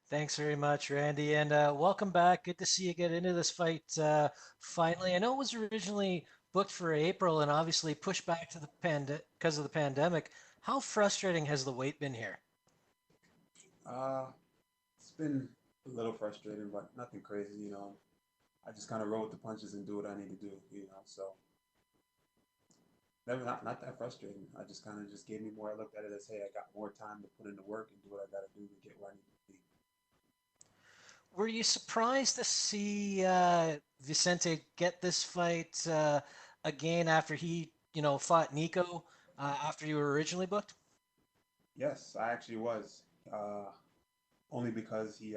Thanks very much, Randy, and welcome back. Good to see you get into this fight finally. I know it was originally booked for April and obviously pushed back to the because of the pandemic. How frustrating has the wait been here? Uh, it's been a little frustrating, but nothing crazy, I just kind of roll with the punches and do what I need to do. So never not that frustrating. I just kind of just gave me more. I looked at it as, hey, I got more time to put in the work and do what I got to do to get where I need to be. Were you surprised to see Vicente get this fight again after he, fought Nico after you were originally booked? Yes, I actually was. Uh, Only because he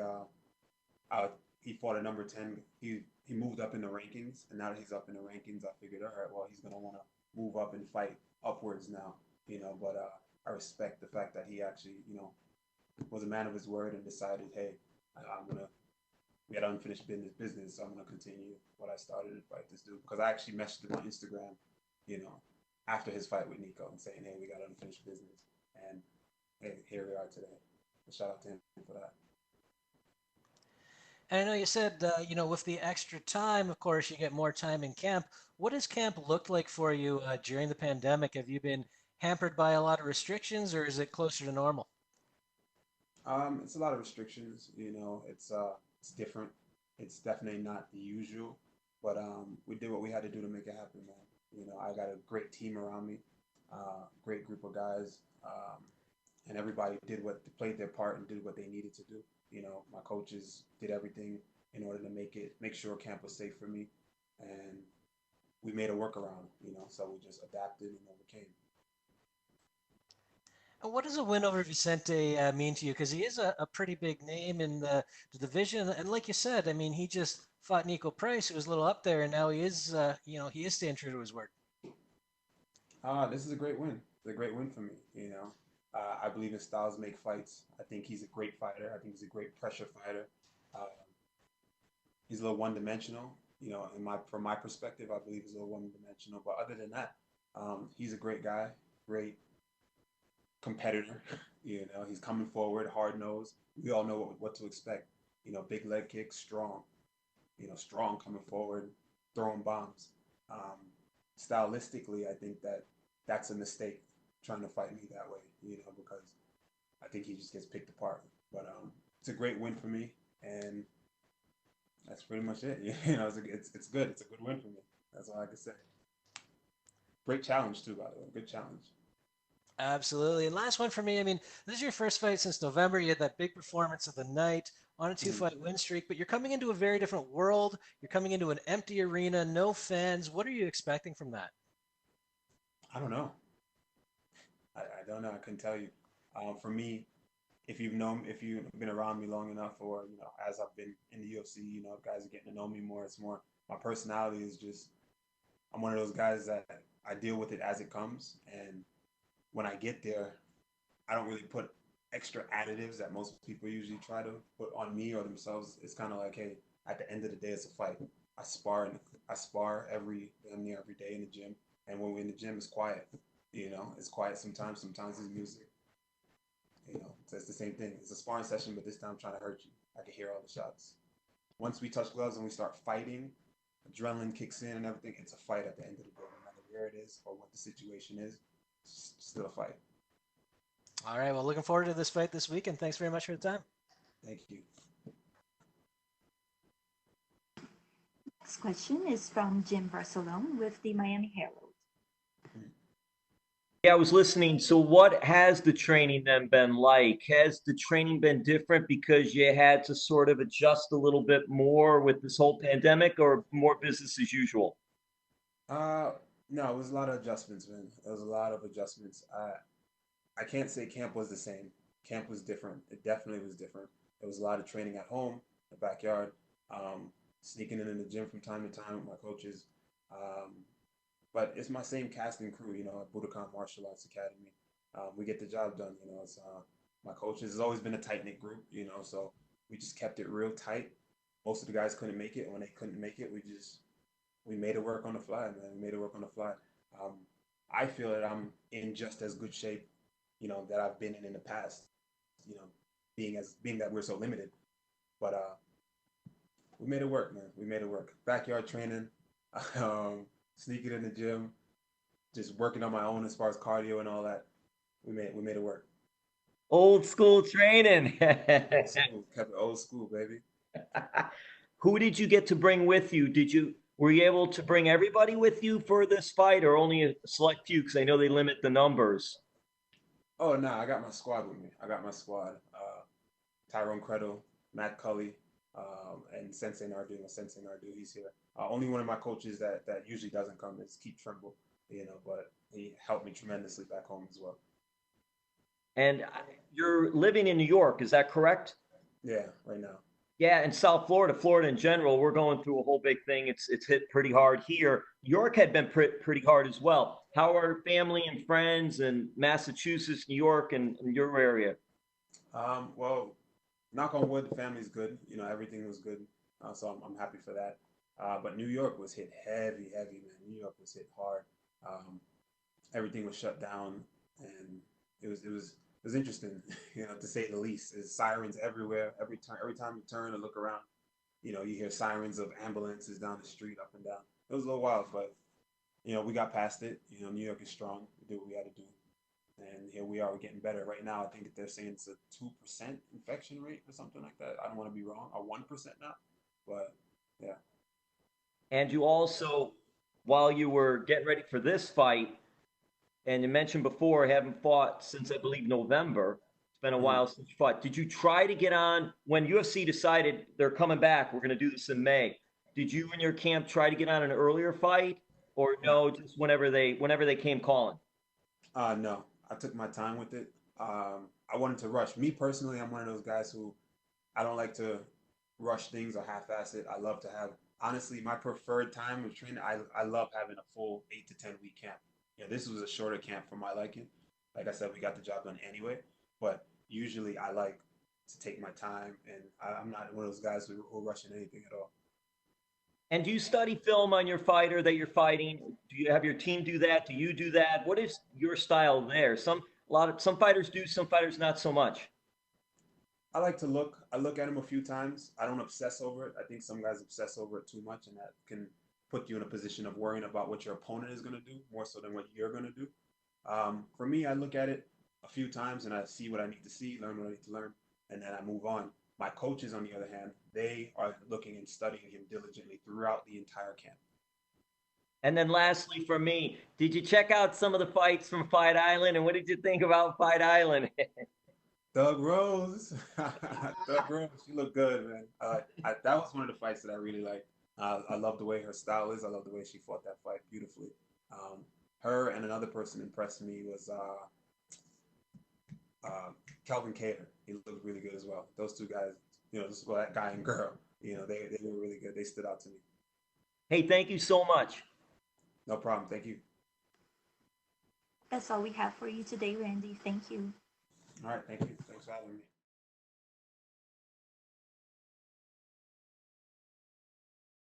fought a number 10. He moved up in the rankings, and now that he's up in the rankings, I figured, all right, well, he's gonna want to move up and fight upwards now, But I respect the fact that he actually, was a man of his word and decided, hey, I'm gonna. We had unfinished business, so I'm gonna continue what I started to fight this dude because I actually messaged him on Instagram, you know, after his fight with Nico and saying, hey, we got unfinished business, and hey, here we are today. So shout out to him for that. And I know you said, with the extra time, of course, you get more time in camp. What does camp look like for you during the pandemic? Have you been hampered by a lot of restrictions, or is it closer to normal? It's a lot of restrictions. It's different. It's definitely not the usual, but we did what we had to do to make it happen, man. I got a great team around me, great group of guys, and everybody did what played their part and did what they needed to do. My coaches did everything in order to make sure camp was safe for me, and we made a workaround. So we just adapted and overcame. And what does a win over Vicente mean to you? Because he is a pretty big name in the division. And like you said, I mean, he just fought Nico Price, who was a little up there, and now he is, he is staying true to his word. This is a great win. It's a great win for me. I believe in styles make fights. I think he's a great fighter. I think he's a great pressure fighter. Uh, he's a little one dimensional. From my perspective, I believe he's a little one dimensional. But other than that, he's a great guy, great competitor. He's coming forward, hard nosed. We all know what to expect. Big leg kicks, strong. Strong coming forward, throwing bombs. Um, Stylistically, I think that's a mistake trying to fight me that way, because I think he just gets picked apart. But it's a great win for me, and that's pretty much it. It's good. It's a good win for me. That's all I can say. Great challenge too, by the way. Good challenge. Absolutely. And last one for me. I mean, this is your first fight since November. You had that big performance of the night on a Mhm. two-fight win streak, but you're coming into a very different world. You're coming into an empty arena, no fans. What are you expecting from that? I don't know. I don't know. I couldn't tell you. For me, if you've been around me long enough, or as I've been in the UFC, guys are getting to know me more. It's more my personality is just I'm one of those guys that I deal with it as it comes, and when I get there, I don't really put extra additives that most people usually try to put on me or themselves. It's kind of like, hey, at the end of the day, it's a fight. I spar and I spar damn near every day in the gym, and when we're in the gym, it's quiet. It's quiet sometimes. Sometimes there's music. So it's the same thing. It's a sparring session, but this time I'm trying to hurt you. I can hear all the shots. Once we touch gloves and we start fighting, adrenaline kicks in and everything. It's a fight at the end of the day, no matter where it is or what the situation is. It's still a fight. All right. Well, looking forward to this fight this weekend. Thanks very much for the time. Thank you. Next question is from Jim Barcelone with the Miami Herald. Yeah, I was listening. So, what has the training then been like? Has the training been different because you had to sort of adjust a little bit more with this whole pandemic, or more business as usual? Uh, no, it was a lot of adjustments, man. It was a lot of adjustments. I can't say camp was the same. Camp was different. It definitely was different. There was a lot of training at home, the backyard, um, sneaking in the gym from time to time with my coaches. Um, but it's my same cast and crew, at Budokan Martial Arts Academy. We get the job done. It's my coaches. It's always been a tight knit group, so we just kept it real tight. Most of the guys couldn't make it. And when they couldn't make it, we made it work on the fly, man. We made it work on the fly. Um, I feel that I'm in just as good shape, that I've been in the past. You know, being that we're so limited. But we made it work, man. We made it work. Backyard training, sneaking in the gym, just working on my own as far as cardio and all that. We made it work. Old school training. Old school, kept it old school, baby. Who did you get to bring with you? Were you able to bring everybody with you for this fight, or only a select few? Because I know they limit the numbers. Oh no, I got my squad with me. I got my squad. Tyrone Credo, Matt Cully, and Sensei Nardu. Sensei Nardu, he's here. Only one of my coaches that usually doesn't come is Keith Trimble, but he helped me tremendously back home as well. And you're living in New York, is that correct? Yeah, right now. Yeah, and South Florida, Florida in general, we're going through a whole big thing. It's hit pretty hard here. New York had been pretty hard as well. How are family and friends in Massachusetts, New York, and your area? Well, knock on wood, the family's good. Everything was good, so I'm happy for that. But New York was hit heavy, heavy, man. New York was hit hard. Everything was shut down, and it was interesting, to say the least. There's sirens everywhere. Every time you turn and look around, you hear sirens of ambulances down the street, up and down. It was a little wild, but we got past it. New York is strong. We did what we had to do, and here we are. We're getting better. Right now, I think they're saying it's a 2% infection rate or something like that. I don't want to be wrong. Or 1% now, but yeah. And you also, while you were getting ready for this fight, and you mentioned before, haven't fought since I believe November. It's been a while since you fought. Did you try to get on when UFC decided they're coming back? We're going to do this in May. Did you and your camp try to get on an earlier fight, or no? Just whenever they came calling. No, I took my time with it. I wanted to rush. Me personally, I'm one of those guys who I don't like to rush things or half-ass it. I love to have, honestly, my preferred time of training. I love having a full 8 to 10 week camp. This was a shorter camp for my liking. Like I said, we got the job done anyway. But usually I like to take my time, and I'm not one of those guys who are rushing anything at all. And do you study film on your fighter that you're fighting? Do you have your team do that? Do you do that? What is your style there? Some fighters do, some fighters not so much. I like to look. I look at them a few times. I don't obsess over it. I think some guys obsess over it too much, and that can put you in a position of worrying about what your opponent is going to do more so than what you're going to do. For me, I look at it a few times and I see what I need to see, learn what I need to learn, and then I move on. My coaches, on the other hand, they are looking and studying him diligently throughout the entire camp. And then lastly, for me, did you check out some of the fights from Fight Island, and what did you think about Fight Island? Doug Rose, Doug Rose, she looked good, man. That was one of the fights that I really liked. I love the way her style is. I love the way she fought that fight beautifully. Her and another person impressed me was Kelvin Cater. He looked really good as well. Those two guys, just that guy and girl, they were really good. They stood out to me. Hey, thank you so much. No problem. Thank you. That's all we have for you today, Randy. Thank you. All right. Thank you. Thanks for having me.